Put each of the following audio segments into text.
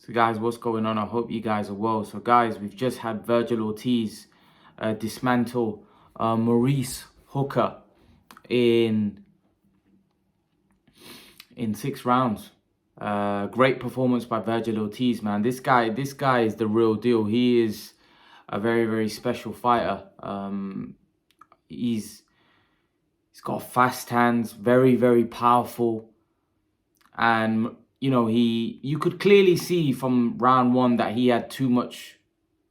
So guys, what's going on? I hope you guys are well. So guys, we've just had Vergil Ortiz dismantle Maurice Hooker in 6 rounds. Great performance by Vergil Ortiz, man. This guy is the real deal. He is a very, very special fighter. He's got fast hands, very, very powerful. And you know, you could clearly see from round 1 that he had too much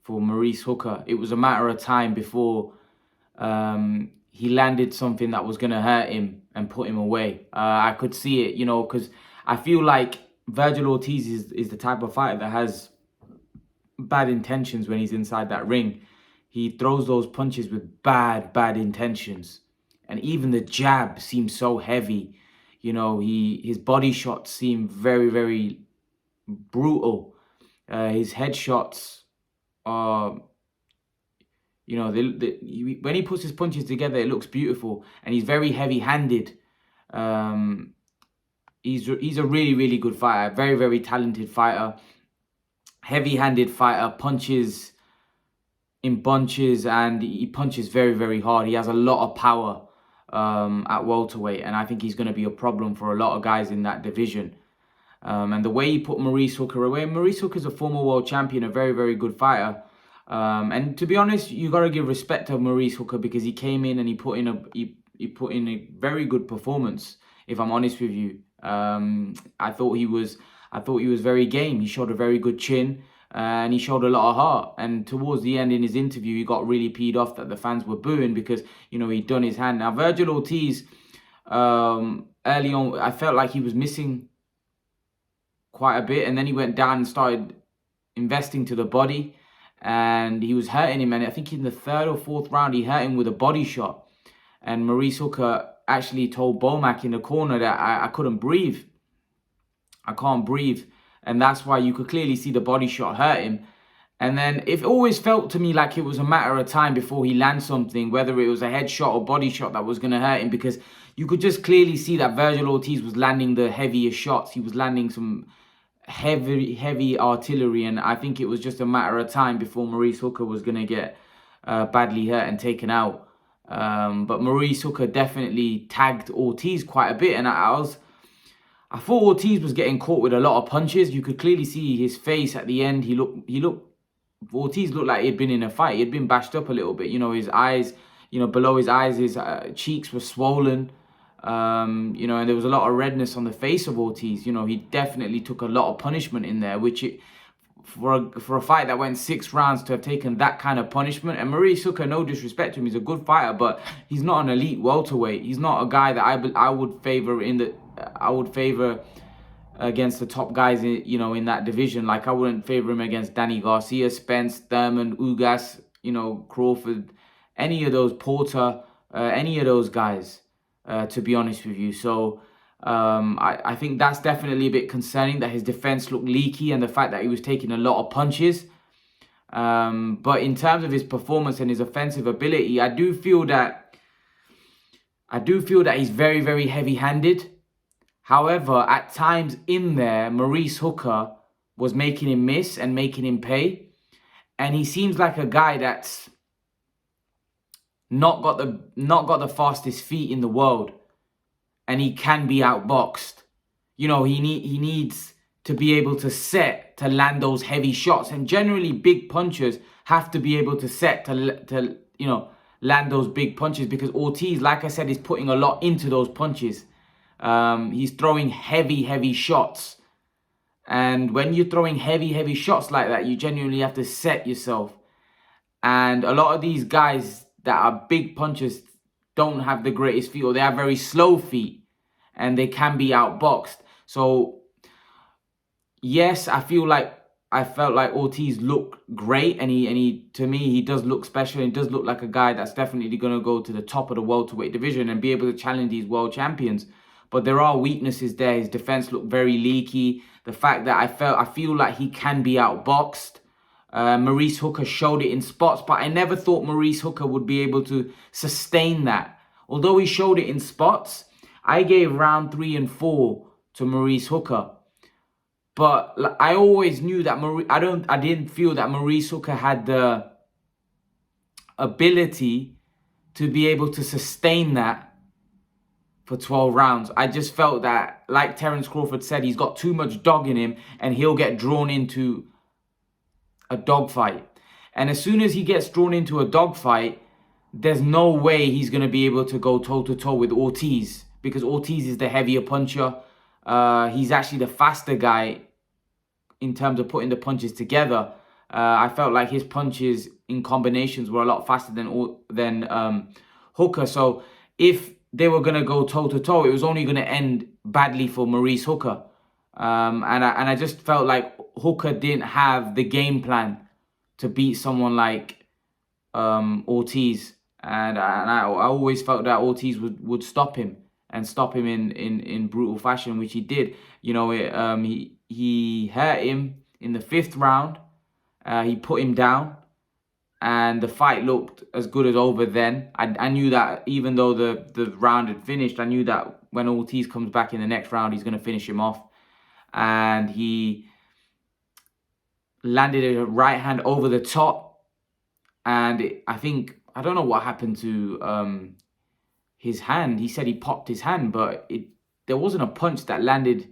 for Maurice Hooker. It was a matter of time before he landed something that was going to hurt him and put him away. I could see it, you know, because I feel like Vergil Ortiz is the type of fighter that has bad intentions when he's inside that ring. He throws those punches with bad intentions. And even the jab seems so heavy. You know, his body shots seem very, very brutal. His headshots are, you know, when he puts his punches together, it looks beautiful. And he's very heavy-handed. He's a really, really good fighter. Very, very talented fighter. Heavy-handed fighter. Punches in bunches, and he punches very, very hard. He has a lot of power at welterweight, and I think he's going to be a problem for a lot of guys in that division. And the way he put Maurice Hooker away, Maurice Hooker is a former world champion, a very, very good fighter. And to be honest, you got to give respect to Maurice Hooker because he came in and he put in a very good performance. If I'm honest with you, I thought he was very game. He showed a very good chin. And he showed a lot of heart. And towards the end in his interview, he got really peed off that the fans were booing because, you know, he'd done his hand. Now, Vergil Ortiz, early on, I felt like he was missing quite a bit. And then he went down and started investing to the body. And he was hurting him. And I think in the 3rd or 4th round, he hurt him with a body shot. And Maurice Hooker actually told Bomac in the corner that I couldn't breathe. I can't breathe. And that's why you could clearly see the body shot hurt him. And then it always felt to me like it was a matter of time before he lands something, whether it was a headshot or body shot that was going to hurt him, because you could just clearly see that Vergil Ortiz was landing the heaviest shots. He was landing some heavy artillery, and I think it was just a matter of time before Maurice Hooker was going to get badly hurt and taken out. But Maurice Hooker definitely tagged Ortiz quite a bit, and I thought Ortiz was getting caught with a lot of punches. You could clearly see his face at the end. Ortiz looked like he'd been in a fight. He'd been bashed up a little bit. You know, his eyes, you know, below his eyes, his cheeks were swollen. You know, and there was a lot of redness on the face of Ortiz. You know, he definitely took a lot of punishment in there, which for a fight that went 6 rounds to have taken that kind of punishment. And Maurice Hooker, no disrespect to him, he's a good fighter, but he's not an elite welterweight. He's not a guy that I would favor against the top guys, you know, in that division. Like I wouldn't favor him against Danny Garcia, Spence, Thurman, Ugas, you know, Crawford, any of those, Porter, any of those guys, to be honest with you. So I think that's definitely a bit concerning that his defense looked leaky and the fact that he was taking a lot of punches. But in terms of his performance and his offensive ability, I do feel that he's very, very heavy-handed. However, at times in there, Maurice Hooker was making him miss and making him pay. And he seems like a guy that's not got the fastest feet in the world. And he can be outboxed. You know, he needs to be able to set to land those heavy shots. And generally, big punchers have to be able to set to you know, land those big punches. Because Ortiz, like I said, is putting a lot into those punches. He's throwing heavy shots. And when you're throwing heavy shots like that, you genuinely have to set yourself. And a lot of these guys that are big punchers don't have the greatest feet, or they have very slow feet, and they can be outboxed. So, yes, I felt like Ortiz looked great, and he to me, he does look special, and does look like a guy that's definitely going to go to the top of the welterweight division and be able to challenge these world champions. But there are weaknesses there. His defense looked very leaky. The fact that I feel like he can be outboxed. Maurice Hooker showed it in spots, but I never thought Maurice Hooker would be able to sustain that. Although he showed it in spots, I gave round 3 and 4 to Maurice Hooker. But I always knew that I didn't feel that Maurice Hooker had the ability to be able to sustain that for 12 rounds. I just felt that, like Terence Crawford said, he's got too much dog in him and he'll get drawn into a dogfight. And as soon as he gets drawn into a dogfight, there's no way he's going to be able to go toe-to-toe with Ortiz, because Ortiz is the heavier puncher. He's actually the faster guy in terms of putting the punches together. I felt like his punches in combinations were a lot faster than Hooker. So if they were going to go toe-to-toe, it was only going to end badly for Maurice Hooker. And I just felt like Hooker didn't have the game plan to beat someone like Ortiz. And I always felt that Ortiz would stop him and stop him in brutal fashion, which he did. You know, he hurt him in the 5th round. He put him down, and the fight looked as good as over then. I knew that even though the round had finished, I knew that when Ortiz comes back in the next round, he's going to finish him off. And he landed a right hand over the top. And I don't know what happened to his hand. He said he popped his hand, but there wasn't a punch that landed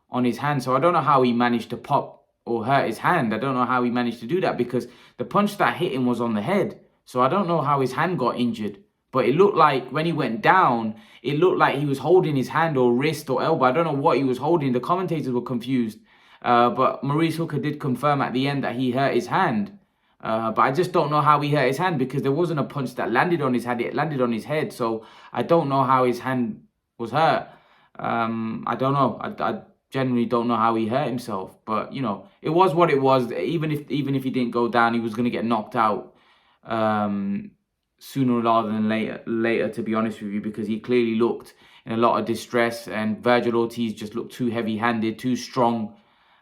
on his hand. So I don't know how he managed to pop or hurt his hand. I don't know how he managed to do that, because the punch that hit him was on the head. So I don't know how his hand got injured. But it looked like when he went down, it looked like he was holding his hand or wrist or elbow. I don't know what he was holding. The commentators were confused. But Maurice Hooker did confirm at the end that he hurt his hand. But I just don't know how he hurt his hand, because there wasn't a punch that landed on his hand. It landed on his head. So I don't know how his hand was hurt. I don't know. I generally don't know how he hurt himself. But, you know, it was what it was. Even if he didn't go down, he was going to get knocked out sooner rather than later, to be honest with you, because he clearly looked in a lot of distress. And Vergil Ortiz just looked too heavy-handed, too strong.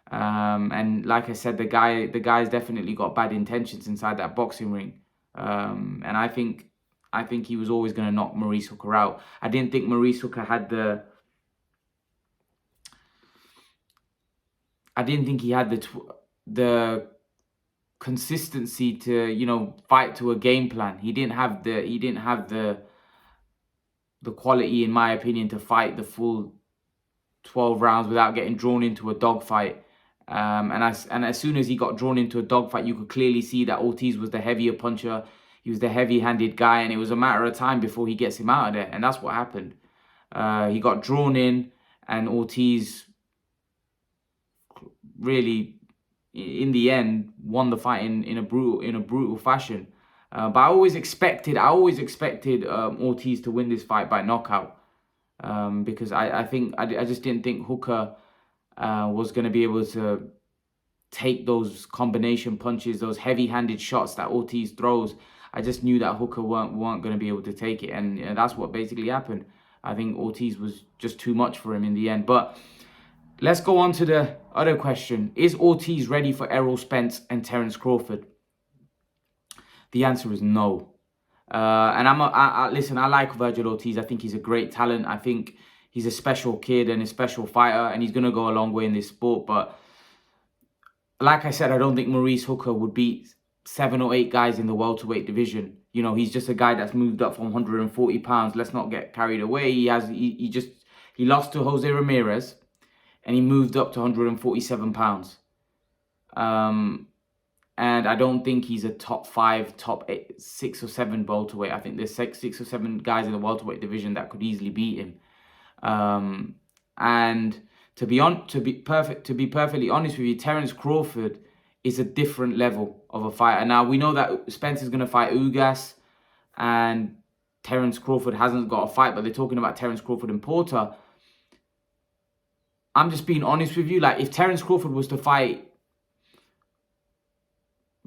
And like I said, the guy's definitely got bad intentions inside that boxing ring. And I think he was always going to knock Maurice Hooker out. I didn't think Maurice Hooker had the consistency to, you know, fight to a game plan. He didn't have the quality, in my opinion, to fight the full 12 rounds without getting drawn into a dogfight. And as soon as he got drawn into a dogfight, you could clearly see that Ortiz was the heavier puncher. He was the heavy-handed guy, and it was a matter of time before he gets him out of there. And that's what happened. He got drawn in, and Ortiz really, in the end, won the fight in a brutal fashion. But I always expected Ortiz to win this fight by knockout, because I just didn't think Hooker was going to be able to take those combination punches, those heavy-handed shots that Ortiz throws. I just knew that Hooker weren't going to be able to take it, and that's what basically happened. I think Ortiz was just too much for him in the end. But let's go on to the other question. Is Ortiz ready for Errol Spence and Terence Crawford? The answer is no. And listen, I like Vergil Ortiz. I think he's a great talent. I think he's a special kid and a special fighter, and he's going to go a long way in this sport. But like I said, I don't think Maurice Hooker would beat 7 or 8 guys in the welterweight division. You know, he's just a guy that's moved up from 140 pounds. Let's not get carried away. He lost to Jose Ramirez, and he moved up to 147 pounds. And I don't think he's a top 5, top 8, 6 or 7 welterweight. I think there's 6 or 7 guys in the welterweight division that could easily beat him. And to be perfectly honest with you, Terence Crawford is a different level of a fighter. Now, we know that Spence is going to fight Ugas, and Terence Crawford hasn't got a fight, but they're talking about Terence Crawford and Porter. I'm just being honest with you. Like, if Terence Crawford was to fight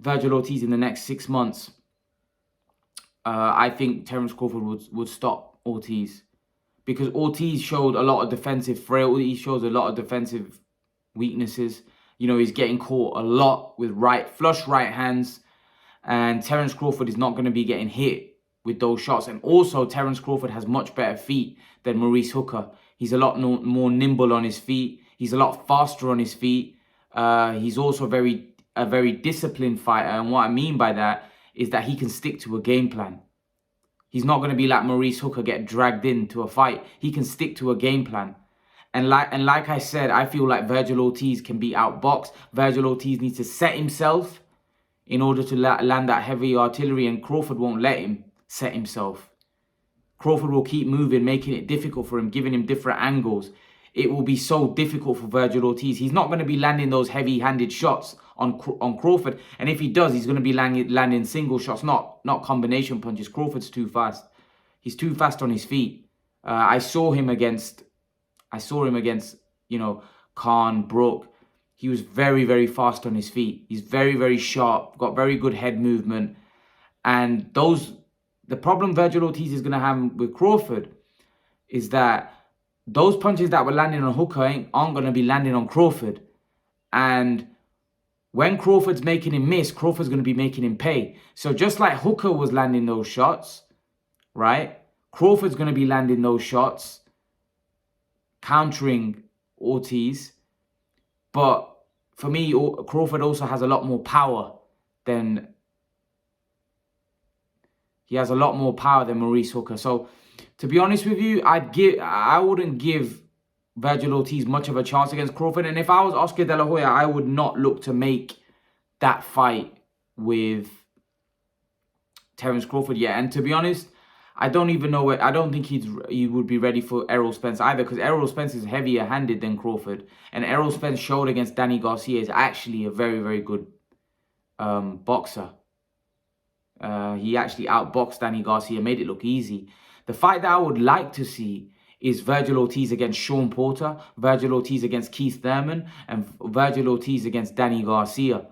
Vergil Ortiz in the next 6 months, I think Terence Crawford would stop Ortiz, because Ortiz showed a lot of defensive frailty. He shows a lot of defensive weaknesses. You know, he's getting caught a lot with flush right hands, and Terence Crawford is not going to be getting hit with those shots. And also, Terence Crawford has much better feet than Maurice Hooker. He's a lot more nimble on his feet. He's a lot faster on his feet. He's also a very disciplined fighter. And what I mean by that is that he can stick to a game plan. He's not going to be like Maurice Hooker, get dragged into a fight. He can stick to a game plan. And like I said, I feel like Vergil Ortiz can be outboxed. Vergil Ortiz needs to set himself in order to land that heavy artillery, and Crawford won't let him set himself. Crawford will keep moving, making it difficult for him, giving him different angles. It will be so difficult for Vergil Ortiz. He's not going to be landing those heavy-handed shots on Crawford. And if he does, he's going to be landing single shots, not combination punches. Crawford's too fast. He's too fast on his feet. I saw him against, you know, Khan, Brook. He was very, very fast on his feet. He's very, very sharp, got very good head movement. And the problem Vergil Ortiz is going to have with Crawford is that those punches that were landing on Hooker aren't going to be landing on Crawford. And when Crawford's making him miss, Crawford's going to be making him pay. So just like Hooker was landing those shots, right? Crawford's going to be landing those shots, countering Ortiz. But for me, Crawford also has a lot more power than... He has a lot more power than Maurice Hooker. So, to be honest with you, I wouldn't give Vergil Ortiz much of a chance against Crawford. And if I was Oscar De La Hoya, I would not look to make that fight with Terence Crawford yet. And to be honest, I don't even know I don't think he would be ready for Errol Spence either, because Errol Spence is heavier handed than Crawford. And Errol Spence showed against Danny Garcia is actually a very, very good boxer. He actually outboxed Danny Garcia, made it look easy. The fight that I would like to see is Vergil Ortiz against Sean Porter, Vergil Ortiz against Keith Thurman, and Vergil Ortiz against Danny Garcia.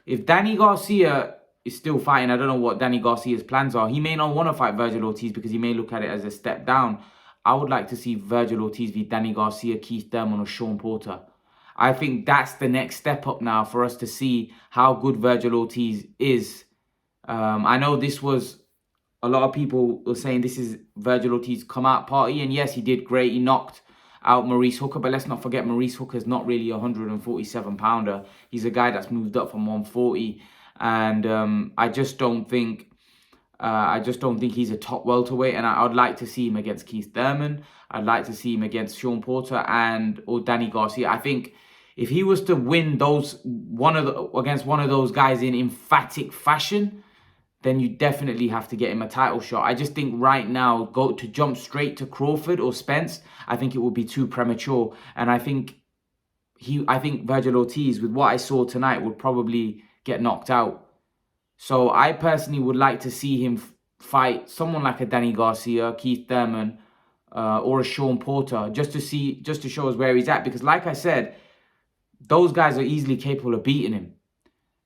If Danny Garcia is still fighting, I don't know what Danny Garcia's plans are. He may not want to fight Vergil Ortiz because he may look at it as a step down. I would like to see Vergil Ortiz v Danny Garcia, Keith Thurman, or Sean Porter. I think that's the next step up now for us to see how good Vergil Ortiz is. I know this was, a lot of people were saying this is Vergil Ortiz's come out party. And yes, he did great. He knocked out Maurice Hooker. But let's not forget, Maurice Hooker is not really a 147-pounder. He's a guy that's moved up from 140. And I just don't think he's a top welterweight. And I'd like to see him against Keith Thurman. I'd like to see him against Sean Porter or Danny Garcia. I think if he was to win against one of those guys in emphatic fashion, then you definitely have to get him a title shot. I just think right now, to jump straight to Crawford or Spence, I think it would be too premature. And I think Vergil Ortiz, with what I saw tonight, would probably get knocked out. So I personally would like to see him fight someone like a Danny Garcia, Keith Thurman, or a Sean Porter, just to show us where he's at. Because like I said, those guys are easily capable of beating him.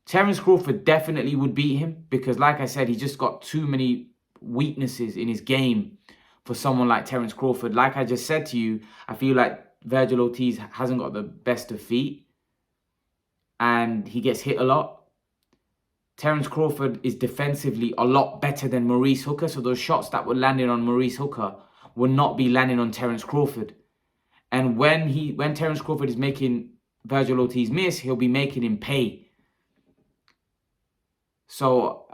Terence Crawford definitely would beat him because, like I said, he's just got too many weaknesses in his game for someone like Terence Crawford. Like I just said to you, I feel like Vergil Ortiz hasn't got the best of feet and he gets hit a lot. Terence Crawford is defensively a lot better than Maurice Hooker, so those shots that were landing on Maurice Hooker will not be landing on Terence Crawford. And when Terence Crawford is making Vergil Ortiz miss, he'll be making him pay. So,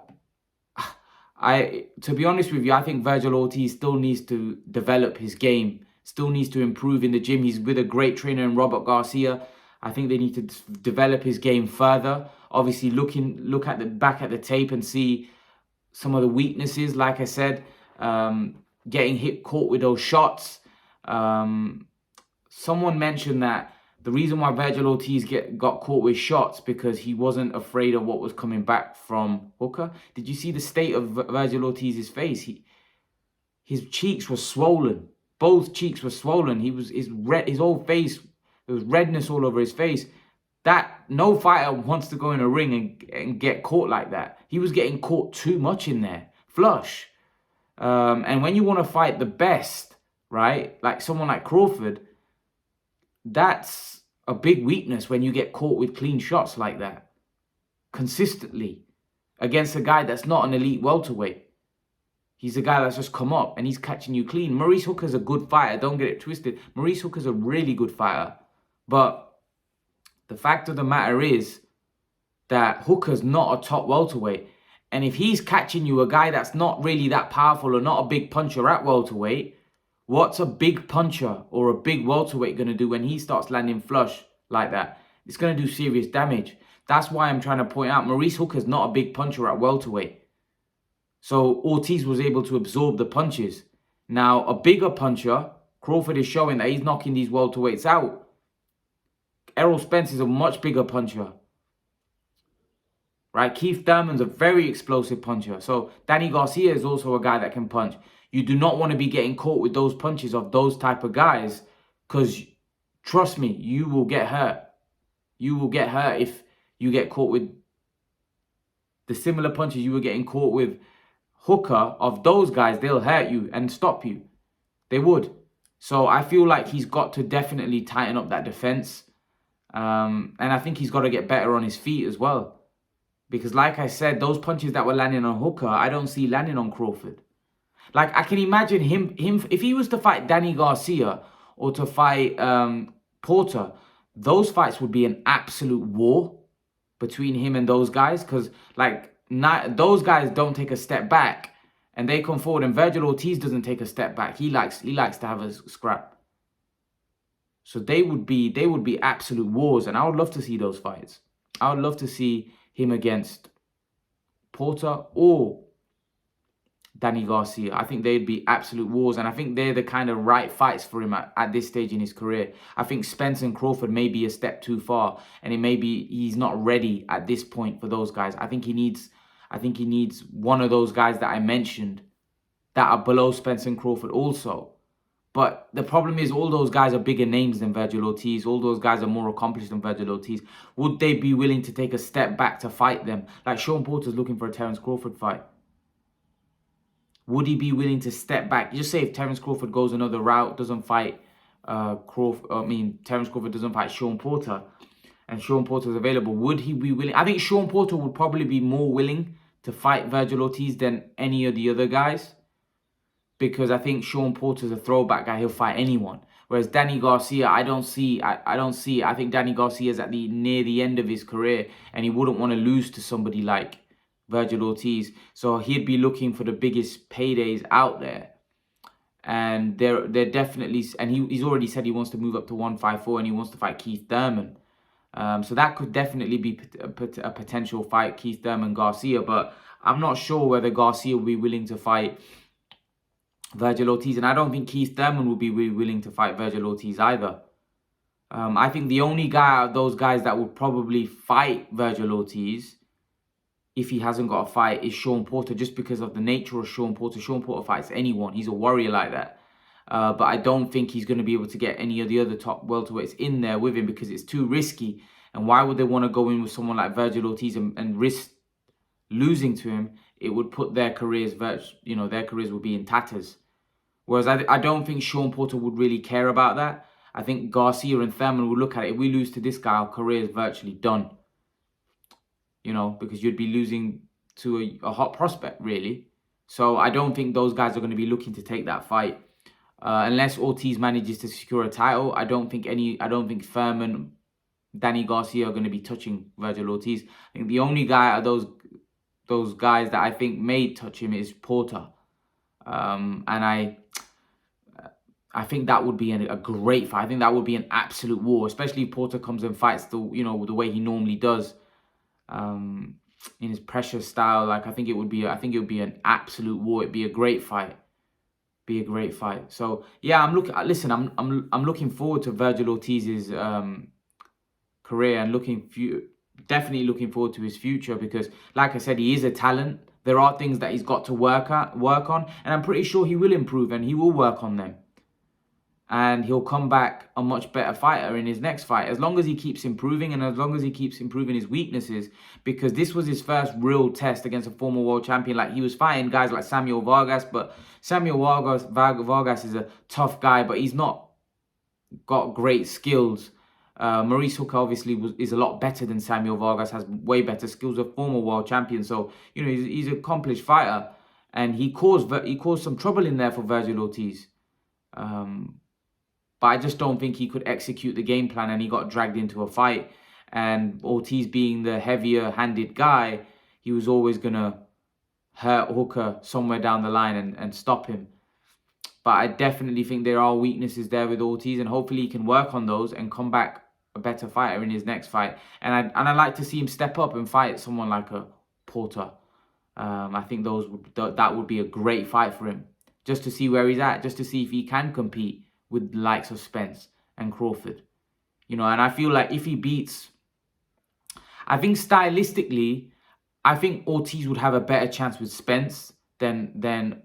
to be honest with you, I think Vergil Ortiz still needs to develop his game, still needs to improve in the gym. He's with a great trainer in Robert Garcia. I think they need to develop his game further. Obviously, look back at the tape and see some of the weaknesses. Like I said, getting caught with those shots. Someone mentioned that the reason why Vergil Ortiz got caught with shots because he wasn't afraid of what was coming back from Hooker. Did you see the state of Vergil Ortiz's face? His cheeks were swollen. Both cheeks were swollen. His whole face, there was redness all over his face. That no fighter wants to go in a ring and get caught like that. He was getting caught too much in there, flush. And when you want to fight the best, right, like someone like Crawford, that's a big weakness when you get caught with clean shots like that consistently against a guy that's not an elite welterweight. He's a guy that's just come up and he's catching you clean. Maurice Hooker's a good fighter. Don't get it twisted. Maurice Hooker's a really good fighter. But The fact of the matter is that Hooker's not a top welterweight. And if he's catching you a guy that's not really that powerful or not a big puncher at welterweight, what's a big puncher or a big welterweight going to do when he starts landing flush like that? It's going to do serious damage. That's why I'm trying to point out Maurice Hooker's not a big puncher at welterweight. So Ortiz was able to absorb the punches. Now, a bigger puncher, Crawford is showing that he's knocking these welterweights out. Errol Spence is a much bigger puncher. Right? Keith Thurman's a very explosive puncher. So Danny Garcia is also a guy that can punch. You do not want to be getting caught with those punches of those type of guys, because trust me, you will get hurt. You will get hurt if you get caught with the similar punches you were getting caught with Hooker. Of those guys, they'll hurt you and stop you. They would. So I feel like he's got to definitely tighten up that defense. And I think he's got to get better on his feet as well. Because like I said, those punches that were landing on Hooker, I don't see landing on Crawford. Like, I can imagine him if he was to fight Danny Garcia or to fight Porter, those fights would be an absolute war between him and those guys. Because, like, those guys don't take a step back and they come forward. And Vergil Ortiz doesn't take a step back. He likes to have a scrap. So they would be absolute wars. And I would love to see those fights. I would love to see him against Porter or Danny Garcia. I think they'd be absolute wars, and I think they're the kind of right fights for him at this stage in his career. I think Spence and Crawford may be a step too far, and it may be he's not ready at this point for those guys. I think he needs one of those guys that I mentioned that are below Spence and Crawford also. But the problem is all those guys are bigger names than Vergil Ortiz. All those guys are more accomplished than Vergil Ortiz. Would they be willing to take a step back to fight them? Like Sean Porter's looking for a Terence Crawford fight. Would he be willing to step back? Just say if Terence Crawford goes another route, doesn't fight Terence Crawford doesn't fight Sean Porter, and Sean Porter's available, would he be willing? I think Sean Porter would probably be more willing to fight Vergil Ortiz than any of the other guys. Because I think Sean Porter's a throwback guy. He'll fight anyone. Whereas Danny Garcia, I don't see. I think Danny Garcia's at near the end of his career, and he wouldn't want to lose to somebody like Vergil Ortiz. So he'd be looking for the biggest paydays out there. And they're definitely, and he's already said he wants to move up to 154, and he wants to fight Keith Thurman. So that could definitely be a potential fight, Keith Thurman Garcia. But I'm not sure whether Garcia will be willing to fight Vergil Ortiz, and I don't think Keith Thurman will be really willing to fight Vergil Ortiz either. I think the only guy out of those guys that would probably fight Vergil Ortiz, if he hasn't got a fight, is Sean Porter, just because of the nature of Sean Porter. Sean Porter fights anyone. He's a warrior like that. But I don't think he's going to be able to get any of the other top welterweights in there with him, because it's too risky. And why would they want to go in with someone like Vergil Ortiz and risk losing to him? It would put their careers, their careers would be in tatters. Whereas I don't think Sean Porter would really care about that. I think Garcia and Thurman would look at it. If we lose to this guy, our career is virtually done. Because you'd be losing to a hot prospect, really. So I don't think those guys are going to be looking to take that fight. Unless Ortiz manages to secure a title, I don't think Thurman, Danny Garcia are going to be touching Vergil Ortiz. I think the only guy out of those guys that I think may touch him is Porter. And I think that would be a great fight. I think that would be an absolute war, especially if Porter comes and fights the way he normally does, in his pressure style. Like I think it would be an absolute war. It'd be a great fight. So yeah, I'm looking forward to Vergil Ortiz's career, and definitely looking forward to his future, because like I said, he is a talent. There are things that he's got to work on, and I'm pretty sure he will improve, and he will work on them. And he'll come back a much better fighter in his next fight, as long as he keeps improving, and as long as he keeps improving his weaknesses, because this was his first real test against a former world champion. Like, he was fighting guys like Samuel Vargas, but Samuel Vargas is a tough guy, but he's not got great skills. Maurice Hooker obviously is a lot better than Samuel Vargas, has way better skills, a former world champion. So, he's an accomplished fighter, and he caused some trouble in there for Vergil Ortiz. But I just don't think he could execute the game plan, and he got dragged into a fight. And Ortiz being the heavier-handed guy, he was always going to hurt Hooker somewhere down the line and stop him. But I definitely think there are weaknesses there with Ortiz, and hopefully he can work on those and come back a better fighter in his next fight. And I like to see him step up and fight someone like a Porter. I think that would be a great fight for him, just to see where he's at, just to see if he can compete with the likes of Spence and Crawford. You know, and I feel like if he beats, I think stylistically, I think Ortiz would have a better chance with Spence than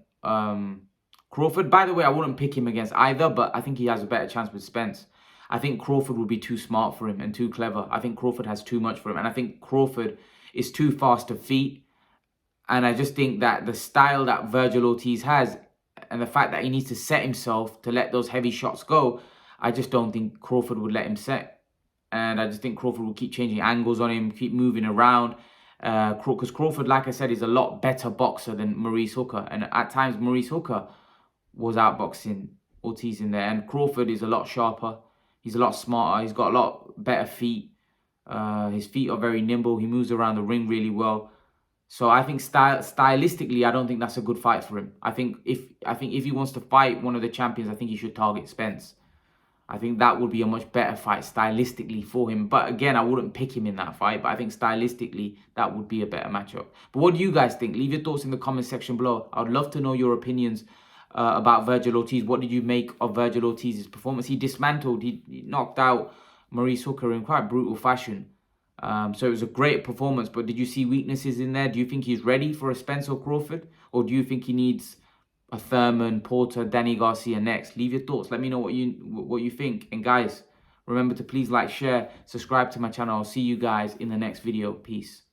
Crawford. By the way, I wouldn't pick him against either, but I think he has a better chance with Spence. I think Crawford would be too smart for him and too clever. I think Crawford has too much for him. And I think Crawford is too fast to feet. And I just think that the style that Vergil Ortiz has and the fact that he needs to set himself to let those heavy shots go, I just don't think Crawford would let him set. And I just think Crawford will keep changing angles on him, keep moving around. Because Crawford, like I said, is a lot better boxer than Maurice Hooker. And at times, Maurice Hooker was outboxing Ortiz in there. And Crawford is a lot sharper. He's a lot smarter. He's got a lot better feet. His feet are very nimble. He moves around the ring really well. So I think stylistically, I don't think that's a good fight for him. I think if he wants to fight one of the champions, I think he should target Spence. I think that would be a much better fight stylistically for him. But again, I wouldn't pick him in that fight. But I think stylistically, that would be a better matchup. But what do you guys think? Leave your thoughts in the comment section below. I would love to know your opinions about Vergil Ortiz. What did you make of Vergil Ortiz's performance? He dismantled, he knocked out Maurice Hooker in quite brutal fashion. So it was a great performance. But did you see weaknesses in there? Do you think he's ready for a Spence or Crawford? Or do you think he needs a Thurman, Porter, Danny Garcia next? Leave your thoughts. Let me know what you think. And guys, remember to please like, share, subscribe to my channel. I'll see you guys in the next video. Peace.